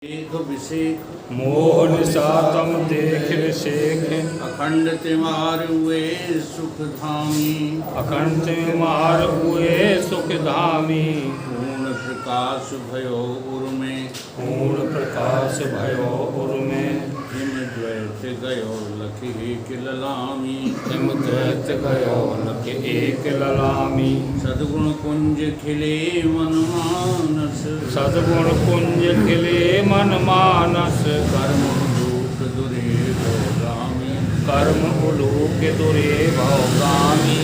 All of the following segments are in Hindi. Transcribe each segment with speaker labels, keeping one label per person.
Speaker 1: देख विषेख
Speaker 2: मोह निसातम देख विषेख
Speaker 1: अखंड तिमार हुए सुख धामी
Speaker 2: अखंड मार हुए सुख धामी
Speaker 1: पूर्ण प्रकाश भयो उर्मे
Speaker 2: पूर्ण प्रकाश भयो उर्मे
Speaker 1: हिम द्वैत गयो लखि एक ललामी
Speaker 2: हिम द्वैत गयो लख एक ललामी
Speaker 1: सद्गुण कुंज खिले मन मानस
Speaker 2: सद्गुण कुंज खिले मन मानस
Speaker 1: कर्म रूप दुरे भोगामी
Speaker 2: कर्म उलोक दुरे भवगामी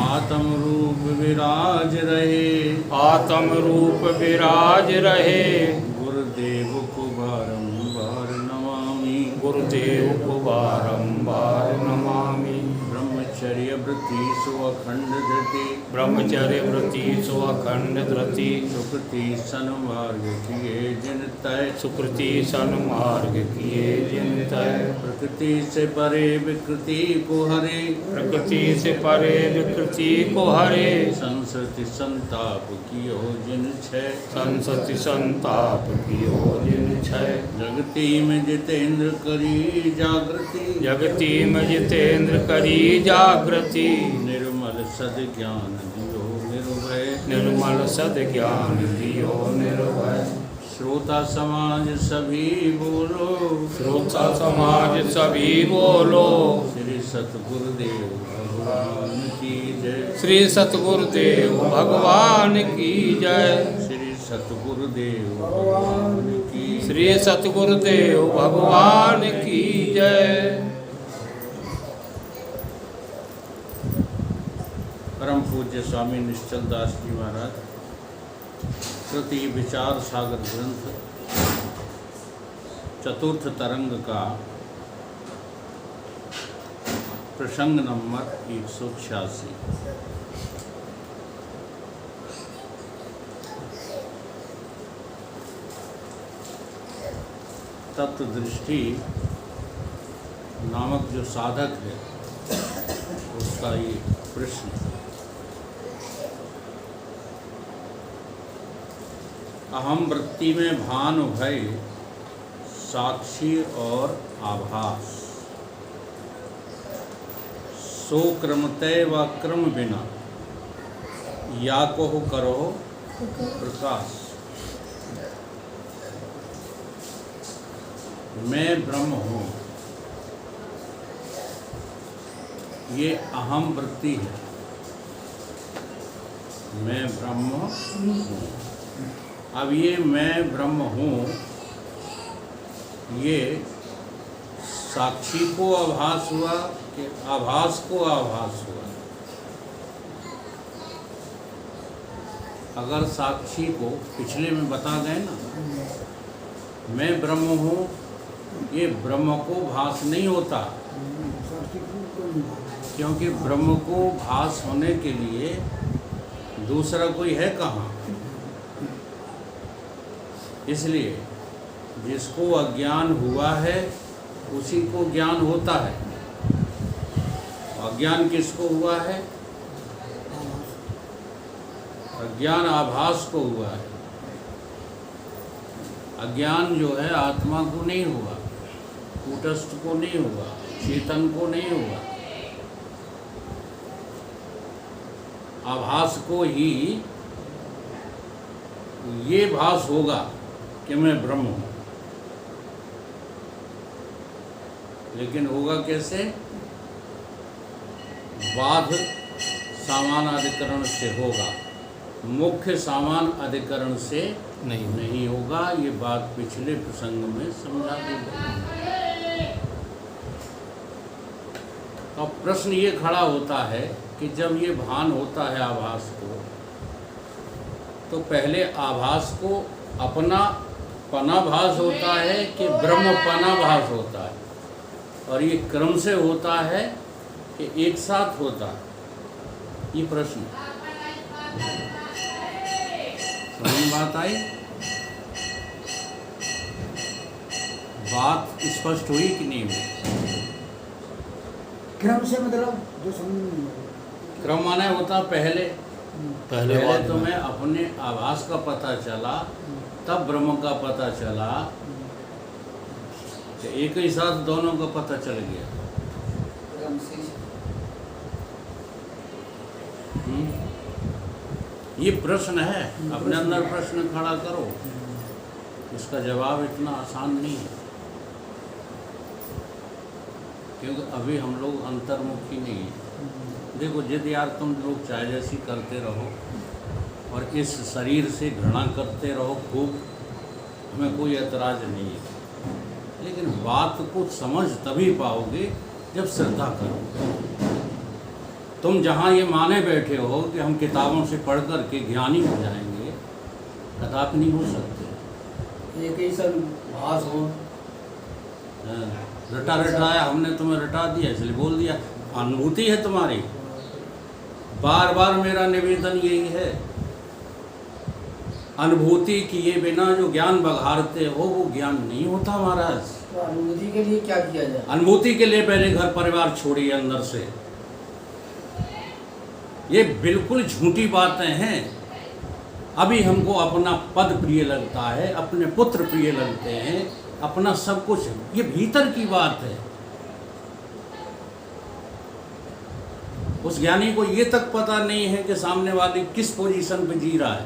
Speaker 1: आत्म रूप विराज रहे
Speaker 2: आत्म रूप विराज रहे
Speaker 1: गुरुदेव को बारंबार नमामि
Speaker 2: गुरुदेव को बारंबार नमामि
Speaker 1: ब्रह्मचर्य वृत्ति सो अखंड धृति
Speaker 2: ब्रह्मचर्य वृत्ति सो अखंड धृति
Speaker 1: सुकृति सन्मार्ग किए जिन तय
Speaker 2: सुकृति सन्मार्ग किए जिन तय
Speaker 1: प्रकृति से परे विकृति को हरे
Speaker 2: प्रकृति से परे विकृति को हरे
Speaker 1: संसति संताप कियो जिन छय
Speaker 2: संसति संताप कियो जिन छय
Speaker 1: जगति में जितेंद्र करी जागृति
Speaker 2: जगति में जितेंद्र करी जागृति
Speaker 1: निर्मल सद ज्ञान दियो निर्भय
Speaker 2: निर्मल सद ज्ञान दियो निर्भय
Speaker 1: श्रोता समाज सभी बोलो
Speaker 2: श्रोता समाज सभी बोलो
Speaker 1: श्री सतगुरुदेव भगवान की जय
Speaker 2: श्री सतगुरुदेव भगवान की जय
Speaker 1: श्री सतगुरुदेव भगवान की
Speaker 2: श्री सतगुरुदेव भगवान की जय।
Speaker 1: परम पूज्य स्वामी निश्चल दास जी महाराज श्रुति विचार सागर ग्रंथ चतुर्थ तरंग का प्रसंग नंबर 186 तत्व दृष्टि नामक जो साधक है उसका ये प्रश्न अहम वृत्ति में भान भय साक्षी और आभास सो क्रमतय व क्रम बिना या को करो प्रकाश मैं ब्रह्म हूँ ये अहम वृत्ति है मैं ब्रह्म हूँ। अब ये मैं ब्रह्म हूँ ये साक्षी को आभास हुआ कि आभास को आभास हुआ। अगर साक्षी को पिछले में बता गए ना मैं ब्रह्म हूँ ये ब्रह्म को भास नहीं होता क्योंकि ब्रह्म को भास होने के लिए दूसरा कोई है कहाँ। इसलिए जिसको अज्ञान हुआ है उसी को ज्ञान होता है। अज्ञान किसको हुआ है? अज्ञान आभास को हुआ है। अज्ञान जो है आत्मा को नहीं हुआ, कूटस्थ को नहीं हुआ, चेतन को नहीं हुआ। आभास को ही ये भास होगा कि मैं ब्रह्म हूँ, लेकिन होगा कैसे? बाध सामान अधिकरण से होगा, मुख्य सामान अधिकरण से नहीं होगा। ये बात पिछले प्रसंग में समझा दी गई। अब प्रश्न ये खड़ा होता है कि जब ये भान होता है आभास को, तो पहले आभास को अपना पनाभास होता है कि ब्रह्म पनाभास होता है, और ये क्रम से होता है कि एक साथ होता है। ये प्रश्न समझ में बात आई? बात स्पष्ट हुई कि नहीं हुई?
Speaker 3: क्रम से मतलब जो
Speaker 1: क्रम माने होता पहले
Speaker 2: पहले
Speaker 1: तो मैं अपने आभास का पता चला, तब ब्रह्म का पता चला, कि एक ही साथ दोनों का पता चल गया। ये प्रश्न है, अपने अंदर प्रश्न खड़ा करो। इसका जवाब इतना आसान नहीं है, क्योंकि अभी हम लोग अंतर्मुखी नहीं हैं। देखो जिद यार तुम लोग चाहे जैसी करते रहो और इस शरीर से घृणा करते रहो खूब, हमें कोई एतराज़ नहीं है, लेकिन बात को समझ तभी पाओगे जब श्रद्धा करो। तुम जहाँ ये माने बैठे हो कि हम किताबों से पढ़ कर के ज्ञानी हो जाएंगे, कदापि नहीं हो सकते।
Speaker 3: एक ही सब भास हो,
Speaker 1: रटा रटाया हमने तुम्हें रटा दिया इसलिए बोल दिया। अनुभूति है तुम्हारी। बार बार मेरा निवेदन यही है, अनुभूति किए बिना जो ज्ञान बघारते हो वो ज्ञान नहीं होता महाराज।
Speaker 3: तो अनुभूति के लिए क्या किया जाए?
Speaker 1: अनुभूति के लिए पहले घर परिवार छोड़िए अंदर से। ये बिल्कुल झूठी बातें हैं। अभी हमको अपना पद प्रिय लगता है, अपने पुत्र प्रिय लगते हैं, अपना सब कुछ, ये भीतर की बात है। उस ज्ञानी को ये तक पता नहीं है कि सामने वाले किस पोजीशन पे जी रहा है,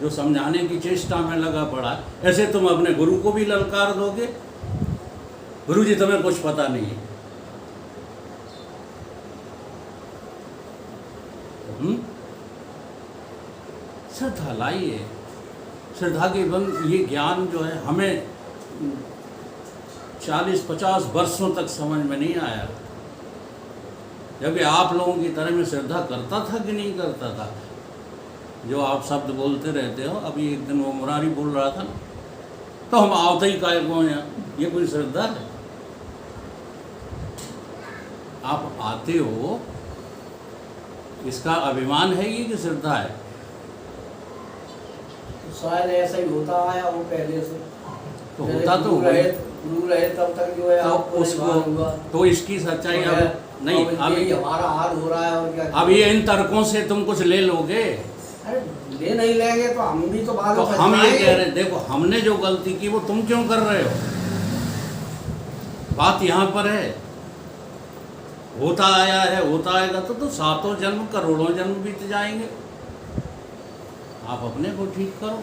Speaker 1: जो समझाने की चेष्टा में लगा पड़ा है। ऐसे तुम अपने गुरु को भी ललकार दोगे, गुरु जी तुम्हें कुछ पता नहीं है। श्रद्धा लाइए। श्रद्धा के बल ये ज्ञान जो है हमें 40-50 वर्षों तक समझ में नहीं आया, जबकि आप लोगों की तरह मैं श्रद्धा करता था कि नहीं करता था। जो आप शब्द बोलते रहते हो, अभी एक दिन वो मुरारी बोल रहा था ना, तो हम आवते ही काय को हैं, ये कोई श्रद्धा है? आप आते हो, इसका अभिमान है ये कि श्रद्धा है?
Speaker 3: शायद ऐसा ही होता आया वो पहले से,
Speaker 1: तो होता तो
Speaker 3: गुरु रहे तब तक जो है
Speaker 1: तो
Speaker 3: आपको
Speaker 1: उसको
Speaker 3: हुआ।
Speaker 1: तो इसकी सच्चाई अब नहीं। अब
Speaker 3: यही हमारा हाल हो रहा है और क्या।
Speaker 1: अब ये इन तर्कों से तुम कुछ ले लोगे?
Speaker 3: अरे ले नहीं लेंगे तो हम भी तो बाद
Speaker 1: तो
Speaker 3: में
Speaker 1: हम ये
Speaker 3: पछताएंगे।
Speaker 1: कह रहे हैं, देखो हमने जो गलती की वो तुम क्यों कर रहे हो? बात यहाँ पर है, होता आया है, होता आएगा तो सातों जन्म करोड़ों जन्म बीत जाएंगे। आप अपने को ठीक करो।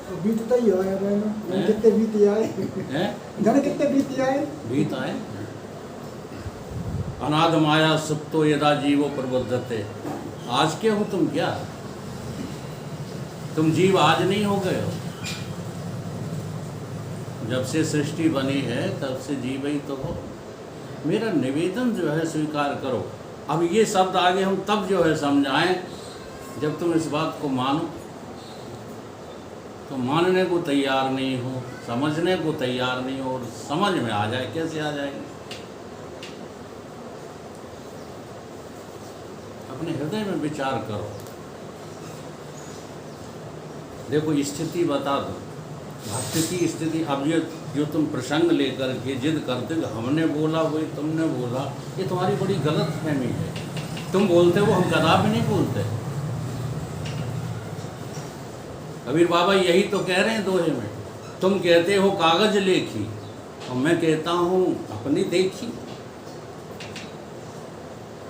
Speaker 4: तो बीतता ही आया
Speaker 1: हैं?
Speaker 4: बहन, कितने बीत आए
Speaker 1: हैं?
Speaker 4: धन कितने बीत आए।
Speaker 1: बीत आए। अनाद माया सुप्तो यदा जीवो प्रबुद्धते। आज के हो तुम क्या? तुम जीव आज नहीं हो गए हो। जब से सृष्टि बनी है तब से जीव ही तो हो। मेरा निवेदन जो है स्वीकार करो। अब ये शब्द आगे हम तब जो है समझाएं जब तुम इस बात को मानो। तो मानने को तैयार नहीं हो, समझने को तैयार नहीं हो, और समझ में आ जाए कैसे आ जाएगी? अपने हृदय में विचार करो। देखो स्थिति बता दो, भक्ति की स्थिति। अब ये जो तुम प्रसंग लेकर के जिद करते हो हमने बोला वही तुमने बोला, ये तुम्हारी बड़ी गलत फहमी है। तुम बोलते हो हम कदापि नहीं बोलते। कबीर बाबा यही तो कह रहे हैं दोहे में। तुम कहते हो कागज लेखी और मैं कहता हूँ अपनी देखी।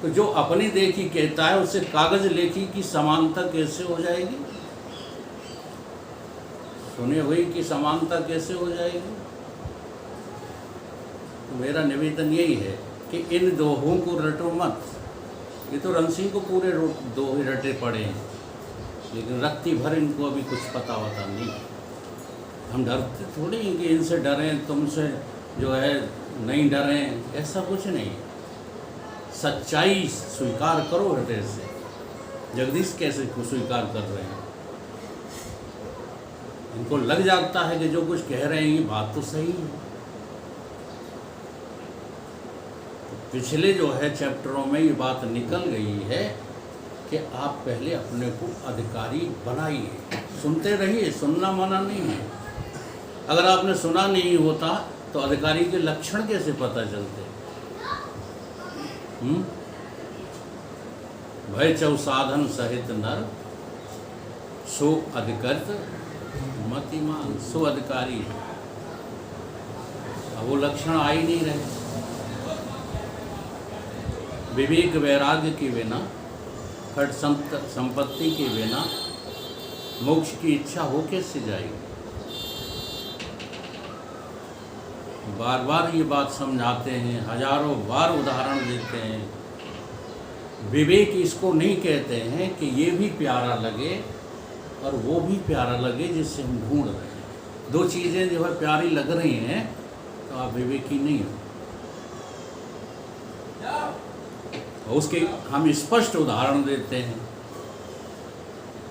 Speaker 1: तो जो अपनी देखी कहता है उससे कागज लेखी की समानता कैसे हो जाएगी? सुने हुई की समानता कैसे हो जाएगी? तो मेरा निवेदन यही है कि इन दोहों को रटो मत। ये तो रण सिंह को पूरे दोहे रटे पड़े हैं, लेकिन रत्ती भर इनको अभी कुछ पता वता नहीं। हम डरते थोड़ी हैं कि इनसे डरें, तुमसे जो है नहीं डरें, ऐसा कुछ नहीं। सच्चाई स्वीकार करो हृदय से। जगदीश कैसे स्वीकार कर रहे हैं? इनको लग जाता है कि जो कुछ कह रहे हैं ये बात तो सही है। तो पिछले जो है चैप्टरों में ये बात निकल गई है कि आप पहले अपने को अधिकारी बनाइए। सुनते रहिए, सुनना मना नहीं है। अगर आपने सुना नहीं होता तो अधिकारी के लक्षण कैसे पता चलते? भय चौ साधन सहित नर सो अधिकृत मतिमान। सो अधिकारी है। वो लक्षण आ ही नहीं रहे। विवेक वैराग्य के बिना, खट संपत्ति के बिना मोक्ष की इच्छा हो कैसे जाएगी? बार बार ये बात समझाते हैं, हजारों बार उदाहरण देते हैं। विवेक इसको नहीं कहते हैं कि ये भी प्यारा लगे और वो भी प्यारा लगे जिससे हम ढूंढ रहे हैं। दो चीज़ें जो है प्यारी लग रही हैं तो आप विवेकी नहीं हो। उसके हम स्पष्ट उदाहरण देते हैं।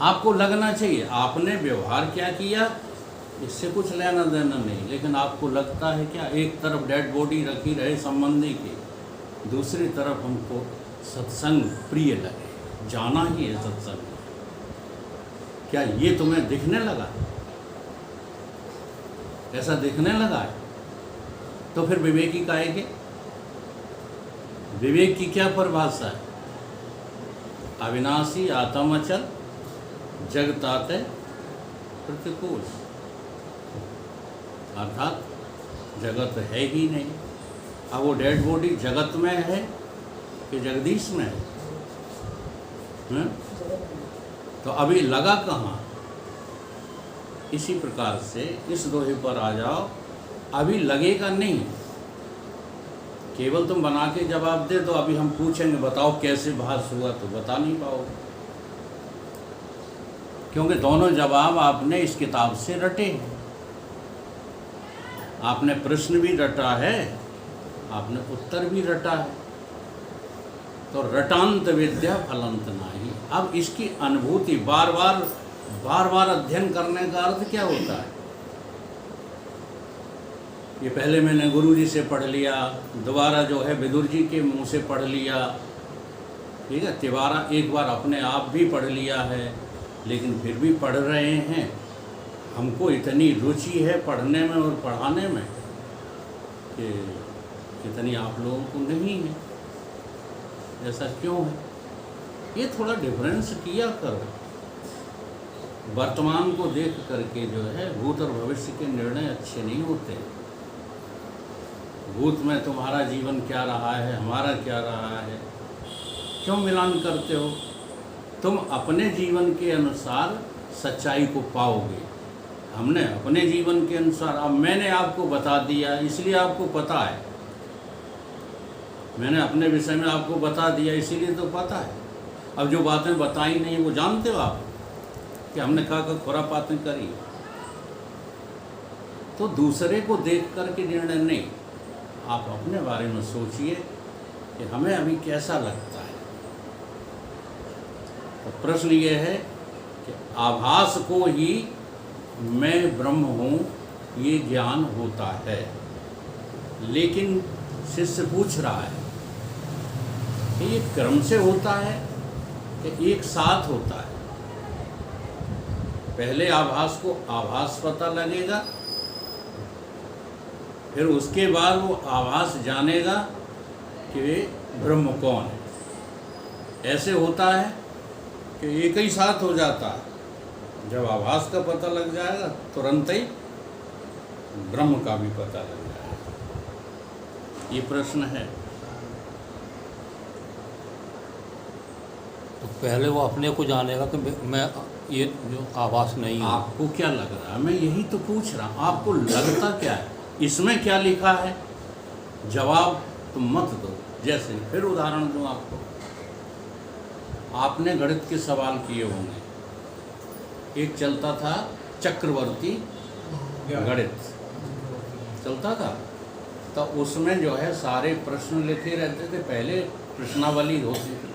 Speaker 1: आपको लगना चाहिए आपने व्यवहार क्या किया इससे कुछ लेना देना नहीं, लेकिन आपको लगता है क्या एक तरफ डेड बॉडी रखी रहे संबंधी की, दूसरी तरफ हमको सत्संग प्रिय लगे, जाना ही है सत्संग। क्या ये तुम्हें दिखने लगा? ऐसा दिखने लगा है तो फिर विवेकी कहेंगे। विवेक की क्या परिभाषा है? अविनाशी आत्मचल जगताते प्रतिकूल, अर्थात जगत है ही नहीं। अब वो डेड बॉडी जगत में है कि जगदीश में है? तो अभी लगा कहाँ? इसी प्रकार से इस दोहे पर आ जाओ, अभी लगेगा नहीं। केवल तुम बना के जवाब दे दो, अभी हम पूछेंगे बताओ कैसे भास हुआ, तो बता नहीं पाओगे, क्योंकि दोनों जवाब आपने इस किताब से रटे हैं। आपने प्रश्न भी रटा है, आपने उत्तर भी रटा है। तो रटांत विद्या फलंत नाही। अब इसकी अनुभूति बार बार अध्ययन करने का अर्थ क्या होता है? ये पहले मैंने गुरुजी से पढ़ लिया, दोबारा जो है विदुर जी के मुंह से पढ़ लिया, ठीक है, तिबारा एक बार अपने आप भी पढ़ लिया है, लेकिन फिर भी पढ़ रहे हैं। हमको इतनी रुचि है पढ़ने में और पढ़ाने में कि इतनी आप लोगों को नहीं है। ऐसा क्यों है? ये थोड़ा डिफरेंस किया करो। वर्तमान को देख करके जो है भूत और भविष्य के निर्णय अच्छे नहीं होते। भूत में तुम्हारा जीवन क्या रहा है, हमारा क्या रहा है, क्यों मिलान करते हो? तुम अपने जीवन के अनुसार सच्चाई को पाओगे। हमने अपने जीवन के अनुसार, अब मैंने आपको बता दिया इसलिए आपको पता है, मैंने अपने विषय में आपको बता दिया इसीलिए तो पता है। अब जो बातें बताई नहीं वो जानते हो आप कि हमने कहा खुरापातें करी। तो दूसरे को देख कर के निर्णय नहीं, आप अपने बारे में सोचिए कि हमें अभी कैसा लगता है। तो प्रश्न ये है कि आभास को ही मैं ब्रह्म हूँ ये ज्ञान होता है, लेकिन शिष्य पूछ रहा है कि ये क्रम से होता है कि एक साथ होता है? पहले आभास को आभास पता लगेगा, फिर उसके बाद वो आभास जानेगा कि वे ब्रह्म कौन है। ऐसे होता है कि एक ही साथ हो जाता है। जब आभास का पता लग जाएगा तुरंत ही ब्रह्म का भी पता लग जाएगा। ये प्रश्न है।
Speaker 2: तो पहले वो अपने को जानेगा कि मैं ये जो आभास नहीं है।
Speaker 1: आपको क्या लग रहा है? मैं यही तो पूछ रहा हूँ, आपको लगता क्या है? इसमें क्या लिखा है? जवाब तुम मत दो। जैसे फिर उदाहरण दूँ आपको, आपने गणित के सवाल किए होंगे। एक चलता था चक्रवर्ती गणित चलता था, तो उसमें जो है सारे प्रश्न लिखे रहते थे। पहले प्रश्नावली होती थी,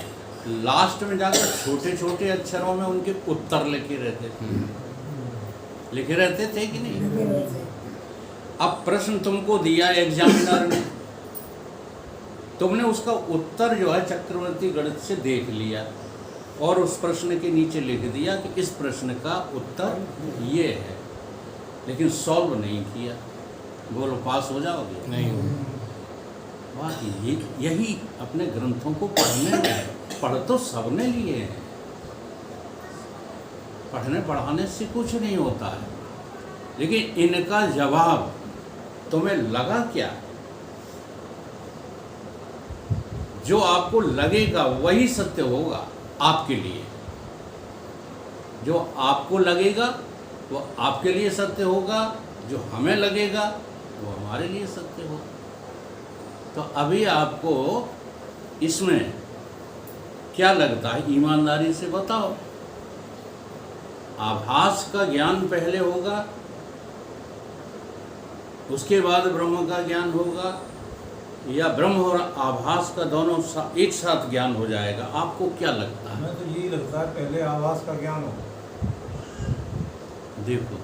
Speaker 1: लास्ट में जाकर छोटे छोटे अक्षरों में उनके उत्तर लिखे रहते थे। लिखे रहते थे कि नहीं? अब प्रश्न तुमको दिया एग्जामिनर ने, तुमने उसका उत्तर जो है चक्रवर्ती गणित से देख लिया और उस प्रश्न के नीचे लिख दिया कि इस प्रश्न का उत्तर ये है, लेकिन सॉल्व नहीं किया। बोलो पास हो जाओगे?
Speaker 2: नहीं।
Speaker 1: बात यही अपने ग्रंथों को पढ़ने में है। पढ़ तो सबने लिए हैं, पढ़ने पढ़ाने से कुछ नहीं होता है, लेकिन इनका जवाब तुम्हें लगा क्या? जो आपको लगेगा वही सत्य होगा आपके लिए। जो आपको लगेगा वो आपके लिए सत्य होगा, जो हमें लगेगा वो हमारे लिए सत्य होगा। तो अभी आपको इसमें क्या लगता है, ईमानदारी से बताओ, आभास का ज्ञान पहले होगा, उसके बाद ब्रह्म का ज्ञान होगा, या ब्रह्म और आभास का दोनों एक साथ ज्ञान हो जाएगा? आपको क्या लगता है?
Speaker 5: हमें तो यही लगता है पहले आवास का ज्ञान हो।
Speaker 1: देखो,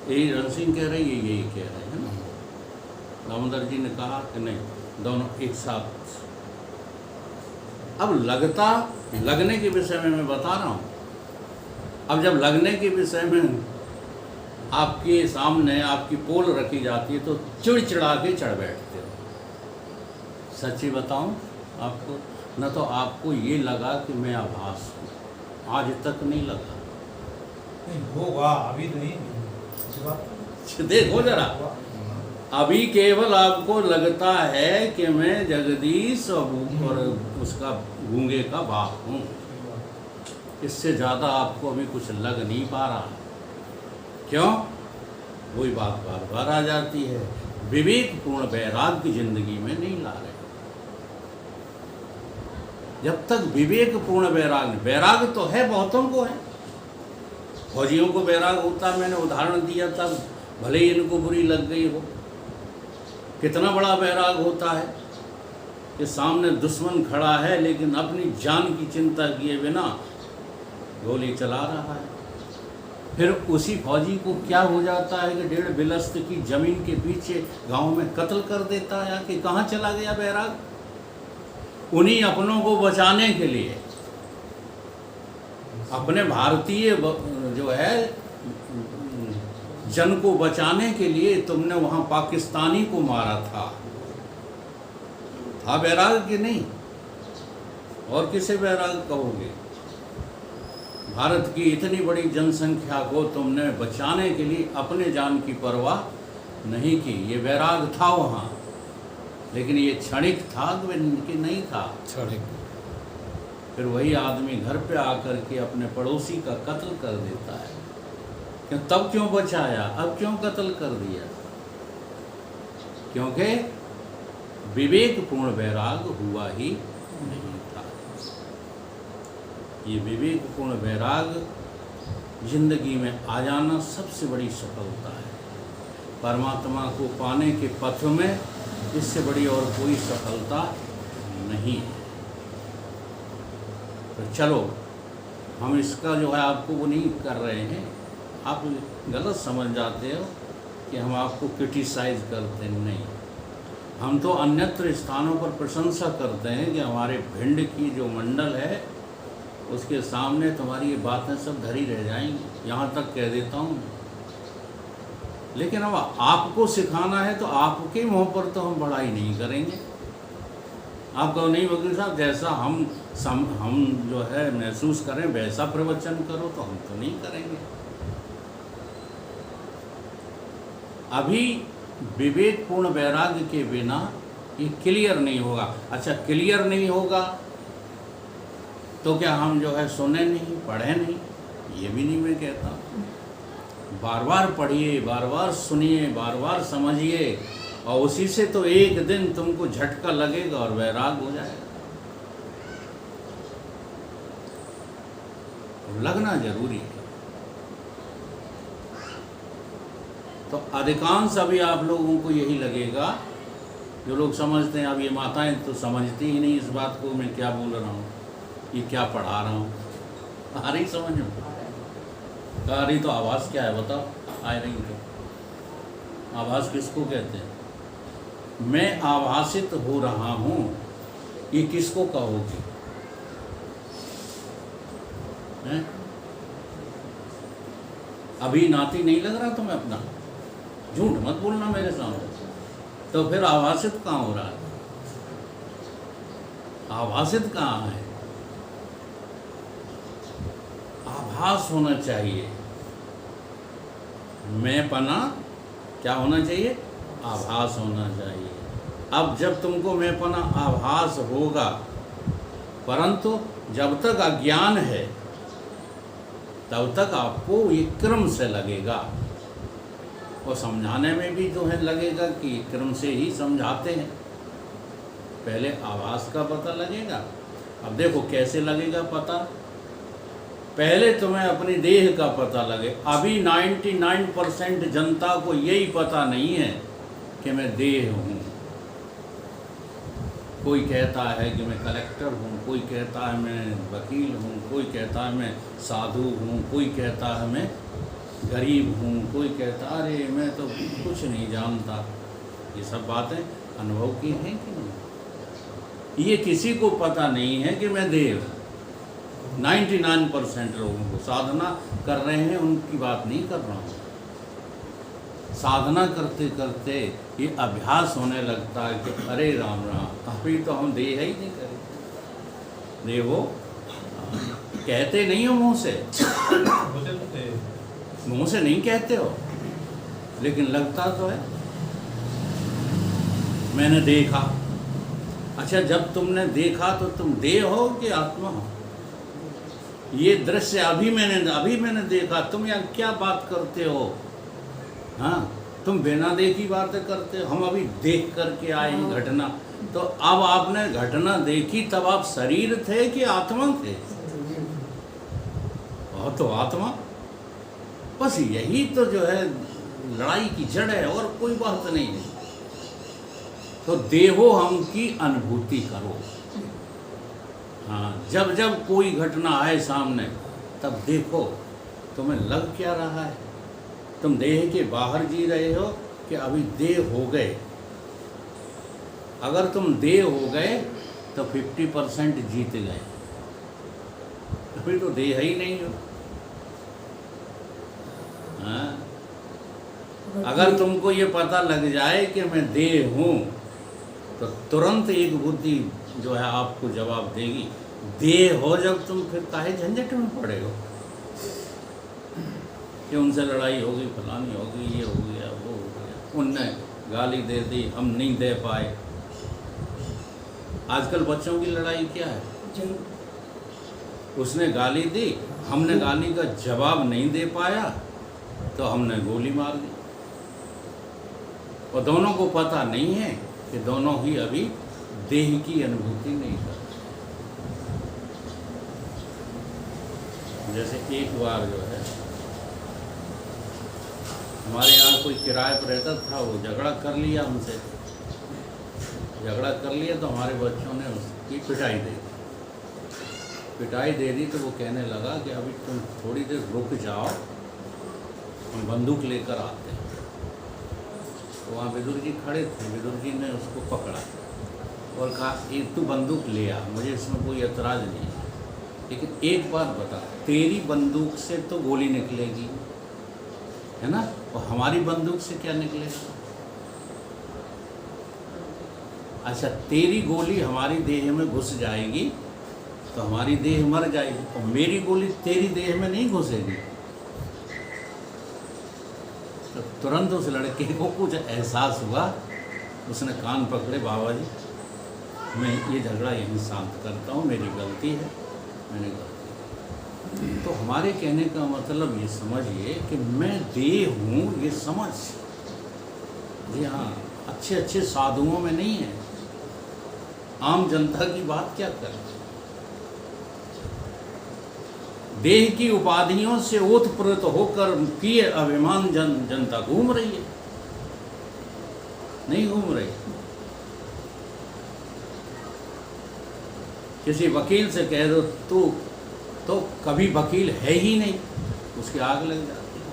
Speaker 1: यही रण सिंह कह रहे हैं, यही कह रहे हैं ना। दामोदर जी ने कहा कि नहीं, दोनों एक साथ। अब लगने के विषय में मैं बता रहा हूँ। अब जब लगने के विषय में आपके सामने आपकी पोल रखी जाती है तो चिड़चिड़ा के चढ़ बैठते हो। सच्ची बताऊं आपको, न तो आपको ये लगा कि मैं आभास हूँ, आज तक नहीं लगा।
Speaker 5: नहीं होगा, अभी तो नहीं।
Speaker 1: देखो जरा, अभी केवल आपको लगता है कि मैं जगदीश और उसका गूंगे का बाप हूँ। इससे ज़्यादा आपको अभी कुछ लग नहीं पा रहा। क्यों? वही बात बार बार आ जाती है, विवेकपूर्ण वैराग्य जिंदगी में नहीं ला रहे। जब तक विवेकपूर्ण वैराग्य तो है, बहुतों को है। फौजियों को वैराग होता, मैंने उदाहरण दिया था, भले ही इनको बुरी लग गई हो। कितना बड़ा वैराग होता है कि सामने दुश्मन खड़ा है लेकिन अपनी जान की चिंता किए बिना गोली चला रहा है। फिर उसी फौजी को क्या हो जाता है कि 1.5 बिलस्त की जमीन के पीछे गांव में कत्ल कर देता है। कि कहाँ चला गया वैराग? उन्हीं अपनों को बचाने के लिए, अपने भारतीय जो है जन को बचाने के लिए तुमने वहाँ पाकिस्तानी को मारा था वैराग कि नहीं? और किसे वैराग कहोगे? भारत की इतनी बड़ी जनसंख्या को तुमने बचाने के लिए अपने जान की परवाह नहीं की। ये वैराग था वहाँ, लेकिन ये क्षणिक था कि नहीं था?
Speaker 2: क्षणिक।
Speaker 1: फिर वही आदमी घर पे आकर के अपने पड़ोसी का कत्ल कर देता है। क्यों? तब क्यों बचाया, अब क्यों कत्ल कर दिया? क्योंकि विवेकपूर्ण वैराग हुआ ही नहीं था। ये विवेकपूर्ण वैराग जिंदगी में आ जाना सबसे बड़ी सफलता है। परमात्मा को पाने के पथ में इससे बड़ी और कोई सफलता नहीं है। तो चलो, हम इसका जो है आपको वो नहीं कर रहे हैं, आप गलत समझ जाते हो कि हम आपको क्रिटिसाइज करते नहीं। हम तो अन्यत्र स्थानों पर प्रशंसा करते हैं कि हमारे भिंड की जो मंडल है उसके सामने तुम्हारी ये बातें सब धरी रह जाएंगी। यहाँ तक कह देता हूँ। लेकिन अब आपको सिखाना है तो आपके मुँह पर तो हम बड़ाई नहीं करेंगे। आप कहो नहीं वकील साहब, जैसा हम जो है महसूस करें वैसा प्रवचन करो, तो हम तो नहीं करेंगे। अभी विवेकपूर्ण वैराग्य के बिना ये क्लियर नहीं होगा। अच्छा, क्लियर नहीं होगा तो क्या हम जो है सुने नहीं, पढ़े नहीं? ये भी नहीं मैं कहता। बार बार पढ़िए, बार बार सुनिए, बार बार समझिए, और उसी से तो एक दिन तुमको झटका लगेगा और वैराग हो जाएगा। लगना जरूरी है। तो अधिकांश अभी आप लोगों को यही लगेगा, जो लोग समझते हैं, अब ये माताएं तो समझती ही नहीं इस बात को मैं क्या बोल रहा हूँ, ये क्या पढ़ा रहा हूँ। आ रही समझ में? आ रही तो आवाज़ क्या है बताओ? आ रही तो आवाज़ किसको कहते हैं? मैं आभासित हो रहा हूँ, ये किसको कहोगे? हैं? अभी नाती नहीं लग रहा तुम्हें अपना? झूठ मत बोलना मेरे सामने। तो फिर आभासित कहाँ हो रहा है? आभासित कहाँ है? आभास होना चाहिए। मैं पना क्या होना चाहिए? आभास होना चाहिए। अब जब तुमको मैंपना आभास होगा, परंतु जब तक अज्ञान है तब तक आपको ये क्रम से लगेगा, और समझाने में भी जो है लगेगा कि क्रम से ही समझाते हैं। पहले आभास का पता लगेगा। अब देखो कैसे लगेगा पता। पहले तुम्हें अपनी देह का पता लगे। अभी 99% जनता को यही पता नहीं है कि मैं देह हूँ। कोई कहता है कि मैं कलेक्टर हूँ, कोई कहता है मैं वकील हूँ, कोई कहता है मैं साधु हूँ, कोई कहता है मैं गरीब हूँ, कोई कहता अरे मैं तो कुछ नहीं जानता। ये सब बातें अनुभव की हैं कि नहीं? ये किसी को पता नहीं है कि मैं देव हूँ। 99% लोगों को साधना कर रहे हैं उनकी बात नहीं कर रहा हूँ। साधना करते करते ये अभ्यास होने लगता है कि अरे राम राम, अभी तो हम देह ही नहीं करें। देवो कहते नहीं हो मुँह से, मुँह से नहीं कहते हो, लेकिन लगता तो है मैंने देखा। अच्छा, जब तुमने देखा तो तुम देह हो कि आत्मा हो? ये दृश्य अभी मैंने देखा, तुम यहाँ क्या बात करते हो? हाँ, तुम बिना देखी बातें करते हो। हम अभी देख करके आए हैं घटना। तो अब आपने घटना देखी तब आप शरीर थे कि आत्मा थे? और तो आत्मा। बस यही तो जो है लड़ाई की जड़ है, और कोई बात नहीं है। तो देहो हम की अनुभूति करो। हाँ, जब जब कोई घटना आए सामने तब देखो तुम्हें लग क्या रहा है। तुम देह के बाहर जी रहे हो कि अभी देह हो गए? अगर तुम देह हो गए तो 50% जीत गए। अभी तो देह ही नहीं हो। हाँ, अगर तुमको ये पता लग जाए कि मैं देह हूँ तो तुरंत एक बुद्धि जो है आपको जवाब देगी। देह हो जब तुम फिर काहे झंझट में पड़े हो कि उनसे लड़ाई होगी, फलानी होगी, ये हो गया, वो हो गया, उनने गाली दे दी, हम नहीं दे पाए। आजकल बच्चों की लड़ाई क्या है? उसने गाली दी, हमने गाली का जवाब नहीं दे पाया तो हमने गोली मार दी। और दोनों को पता नहीं है कि दोनों ही अभी देह की अनुभूति नहीं करते। जैसे एक बार जो है हमारे यहाँ कोई किराए पर रहता था, वो झगड़ा कर लिया हमसे। झगड़ा कर लिया तो हमारे बच्चों ने उसकी पिटाई दे दी। पिटाई दे दी तो वो कहने लगा कि अभी तुम थोड़ी देर रुक जाओ, हम बंदूक लेकर आते हैं। तो वहाँ विदुर जी खड़े थे। विदुर जी ने उसको पकड़ा और कहा एक तू बंदूक ले आ, मुझे इसमें कोई एतराज़ नहीं है, लेकिन एक बात बता, तेरी बंदूक से तो गोली निकलेगी, है ना, और हमारी बंदूक से क्या निकलेगा? अच्छा, तेरी गोली हमारी देह में घुस जाएगी तो हमारी देह मर जाएगी, और मेरी गोली तेरी देह में नहीं घुसेगी। तो तुरंत उस लड़के को कुछ एहसास हुआ। उसने कान पकड़े, बाबा जी मैं ये झगड़ा यहीं शांत करता हूँ, मेरी गलती है, मैंने गलती। तो हमारे कहने का मतलब ये समझिए कि मैं देह हूँ, ये समझ। जी हाँ, अच्छे अच्छे साधुओं में नहीं है, आम जनता की बात क्या करें। देह की उपाधियों से ओतप्रोत होकर किए अभिमान जनता घूम रही है, नहीं घूम रही। किसी वकील से कह दो तू तो कभी वकील है ही नहीं, उसकी आग लग जाती है।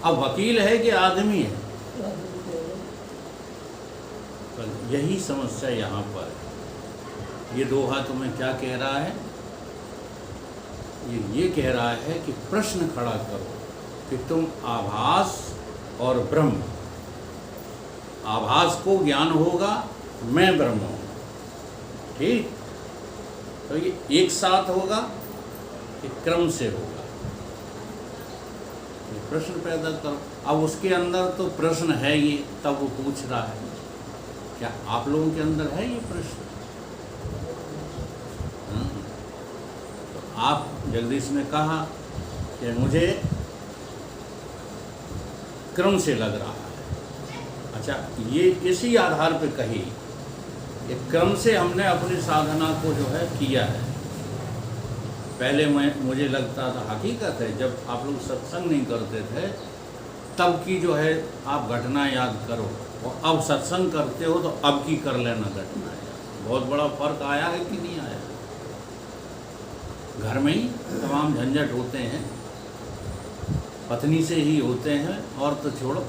Speaker 1: अब वकील है कि आदमी है? तो यही समस्या यहाँ पर है। ये दोहा तुम्हें क्या कह रहा है? ये कह रहा है कि प्रश्न खड़ा करो कि तुम आभास और ब्रह्म, आभास को ज्ञान होगा मैं ब्रह्म हूँ, ठीक? तो ये एक साथ होगा कि क्रम से होगा? प्रश्न पैदा करो। अब उसके अंदर तो प्रश्न है ये, तब वो पूछ रहा है। क्या आप लोगों के अंदर है ये प्रश्न? तो आप जगदीश ने कहा कि मुझे क्रम से लग रहा है। अच्छा, ये इसी आधार पे कही कि क्रम से हमने अपनी साधना को जो है किया है। पहले मुझे लगता था, हकीकत है, जब आप लोग सत्संग नहीं करते थे तब की जो है आप घटना याद करो, और अब सत्संग करते हो तो अब की कर लेना घटना याद। बहुत बड़ा फर्क आया है कि नहीं आया? घर में ही तमाम झंझट होते हैं, पत्नी से ही होते हैं, और तो छोड़ो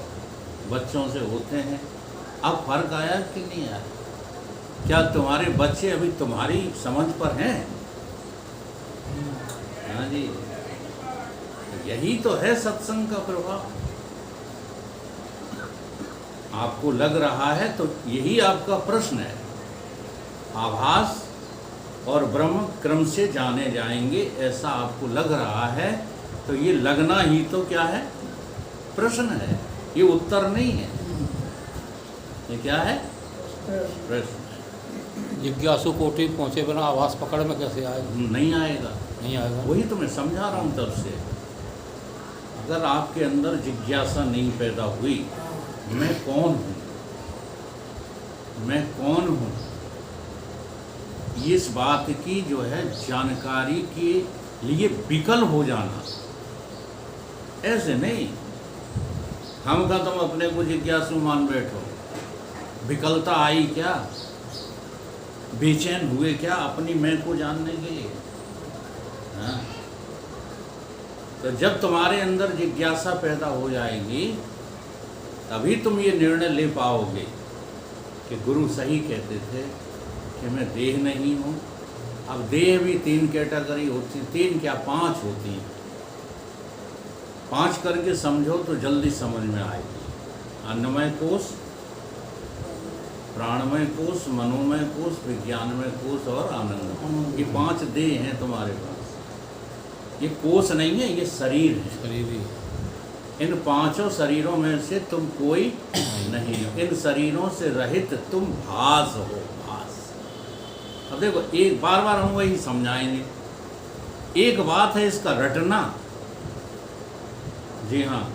Speaker 1: बच्चों से होते हैं। अब फर्क आया कि नहीं आया? क्या तुम्हारे बच्चे अभी तुम्हारी समझ पर हैं? हाँ जी, यही तो है सत्संग का प्रभाव। आपको लग रहा है तो यही आपका प्रश्न है। आभास और ब्रह्म क्रम से जाने जाएंगे, ऐसा आपको लग रहा है, तो ये लगना ही तो क्या है? प्रश्न है, ये उत्तर नहीं है। ये क्या है? प्रश्न।
Speaker 2: जिज्ञासु कोटि पहुँचे बिना आभास पकड़ में कैसे आएगा?
Speaker 1: नहीं आएगा।
Speaker 2: नहीं आएगा।
Speaker 1: वही तो मैं समझा रहा हूँ तब से। अगर आपके अंदर जिज्ञासा नहीं पैदा हुई, मैं कौन हूँ, मैं कौन हूँ, इस बात की जो है जानकारी के लिए विकल हो जाना, ऐसे नहीं हम का तुम अपने को जिज्ञासु मान बैठो। विकलता आई क्या? बेचैन हुए क्या अपनी मैं को जानने के लिए? हाँ? तो जब तुम्हारे अंदर जिज्ञासा पैदा हो जाएगी तभी तुम ये निर्णय ले पाओगे कि गुरु सही कहते थे कि मैं देह नहीं हूँ। अब देह भी 3 कैटेगरी होती, 3 क्या 5 होती हैं। 5 करके समझो तो जल्दी समझ में आएगी। अन्नमय कोश, प्राणमय कोश, मनोमय कोश, विज्ञानमय कोश और आनंदमय। ये 5 देह हैं तुम्हारे पास। ये कोश नहीं है, ये शरीर है।
Speaker 2: शरीर ही।
Speaker 1: इन 5 शरीरों में से तुम कोई नहीं हो। इन शरीरों से रहित तुम भास हो, भास। अब देखो, एक बार बार हम वही समझाएंगे। एक बात है इसका रटना। जी हाँ,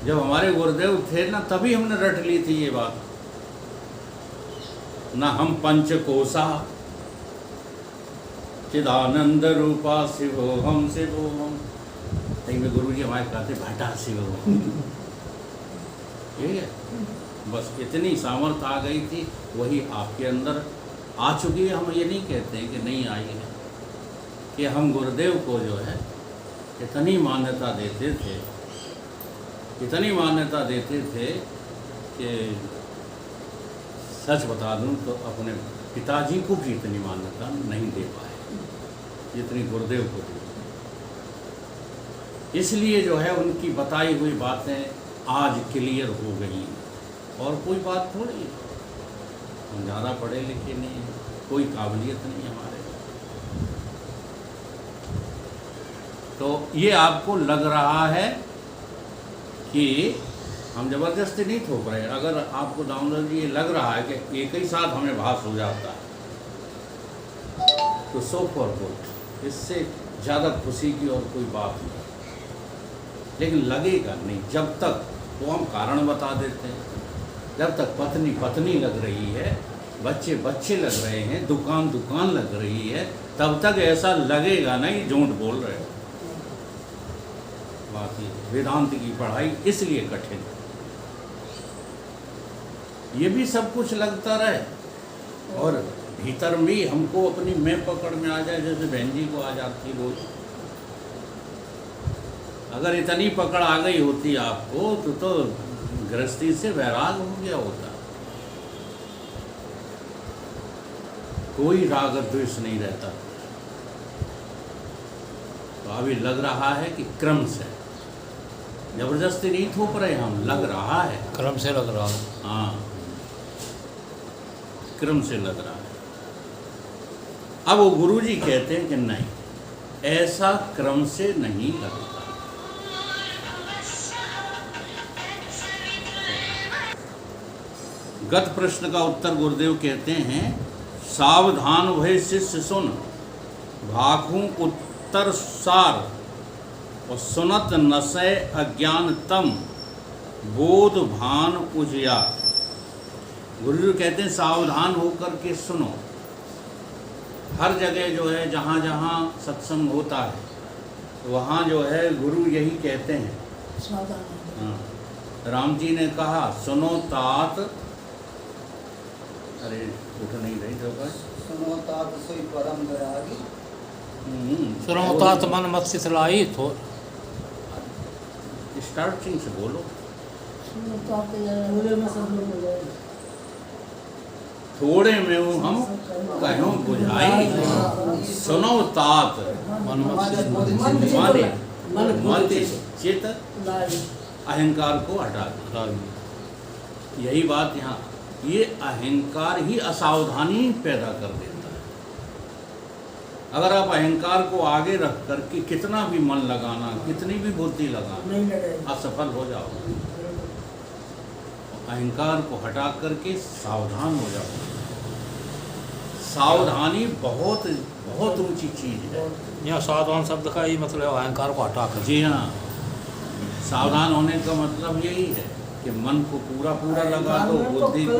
Speaker 1: जब हमारे गुरुदेव थे ना, तभी हमने रट ली थी ये बात। न हम पंचकोशा चिदानंद रूपा शिवोहम शिवोहम। लेकिन गुरु जी हमारे कहते भटा शिवोहम। ठीक है, बस इतनी सामर्थ्य आ गई थी, वही आपके अंदर आ चुकी है। हम ये नहीं कहते हैं कि नहीं आई है, कि हम गुरुदेव को जो है इतनी मान्यता देते थे, इतनी मान्यता देते थे कि सच बता दूं तो अपने पिताजी को भी इतनी मान्यता नहीं दे पाए जितनी गुरुदेव को दी। इसलिए जो है उनकी बताई हुई बातें आज क्लियर हो गई, और कोई बात थोड़ी है। हम ज़्यादा पढ़े लिखे नहीं हैं, कोई काबिलियत नहीं हमारे। तो ये आपको लग रहा है कि हम जबरदस्ती नहीं थोप रहे। अगर आपको दामोदर जी ये लग रहा है कि एक ही साथ हमें भास हो जाता है, तो सो फॉर गुड, इससे ज़्यादा खुशी की और कोई बात नहीं। लेकिन लगेगा नहीं जब तक, वो हम कारण बता देते हैं। जब तक पत्नी पत्नी लग रही है, बच्चे बच्चे लग रहे हैं, दुकान दुकान लग रही है, तब तक ऐसा लगेगा नहीं झूठ बोल रहे हो। बात ये, वेदांत की पढ़ाई इसलिए कठिन है। ये भी सब कुछ लगता रहे, और भीतर भी हमको अपनी मैं पकड़ में आ जाए, जैसे बहन जी को आ जाती रोज। अगर इतनी पकड़ आ गई होती आपको तो गृहस्थी से वैराग हो गया होता। कोई राग द्वेष नहीं रहता। तो अभी लग रहा है कि क्रम से, जबरदस्ती नहीं थोप रहे हम, लग रहा है
Speaker 2: क्रम से लग रहा है।
Speaker 1: हाँ, क्रम से लग रहा है। अब वो गुरुजी कहते हैं कि नहीं, ऐसा क्रम से नहीं लगता। गत प्रश्न का उत्तर गुरुदेव कहते हैं, सावधान भय शिष्य सुन, भाखूं उत्तर सार, और सुनत नशय अज्ञान तम, बोध भान उजियार। गुरुदेव कहते हैं सावधान होकर के सुनो। हर जगह जो है जहाँ जहाँ सत्संग होता है वहाँ जो है गुरु यही कहते हैं। हाँ, राम जी ने कहा सुनो तात, अरे उठ नहीं रही तो बस
Speaker 3: सुनो तात सोई परम दयागी।
Speaker 2: सुनो तात मन मत सिसलाई तो
Speaker 1: स्टार्टिंग से बोलो।
Speaker 4: पूरे में सब लोग हो जाए।
Speaker 1: थोड़े में वो हम कहों बुझाई, सुनो तात
Speaker 2: मन मत
Speaker 1: माने
Speaker 3: मन
Speaker 1: मत चित अहंकार को हटा दे। यही बात यहाँ, ये अहंकार ही असावधानी पैदा कर देता है। अगर आप अहंकार को आगे रख करके कितना भी मन लगाना, कितनी भी बुद्धि लगाना,
Speaker 4: नहीं लगेगा।
Speaker 1: असफल हो जाओगे। अहंकार को हटा करके सावधान हो जाओ। सावधानी बहुत बहुत ऊंची चीज है।
Speaker 2: यहाँ सावधान शब्द का ही मतलब है अहंकार को हटा कर।
Speaker 1: जी हाँ, सावधान होने का मतलब यही है कि मन को पूरा पूरा लगा दो, बुद्धि को,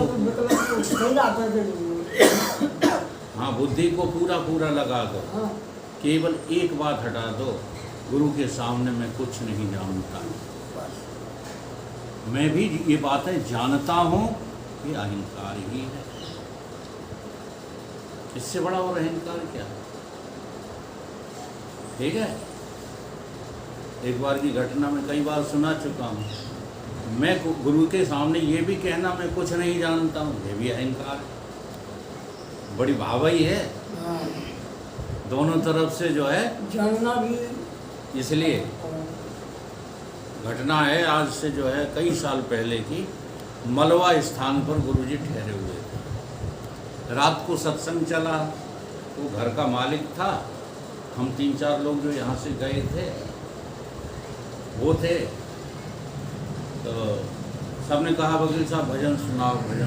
Speaker 1: हाँ बुद्धि को पूरा पूरा लगा दो। केवल एक बात हटा दो, गुरु के सामने मैं कुछ नहीं जानता, मैं भी ये बातें जानता हूँ, ये अहंकार ही है। इससे बड़ा और अहंकार क्या है? ठीक है, एक बार की घटना में कई बार सुना चुका हूँ। मैं गुरु के सामने ये भी कहना मैं कुछ नहीं जानता हूँ, ये भी अहंकार है। बड़ी भावाई है, दोनों तरफ से जो है
Speaker 3: जानना भी।
Speaker 1: इसलिए घटना है आज से जो है कई साल पहले की, मलवा स्थान पर गुरुजी ठहरे हुए थे। रात को सत्संग चला, वो घर का मालिक था, हम 3-4 लोग जो यहाँ से गए थे वो थे। तो सबने कहा वकील साहब भजन सुनाओ, भजन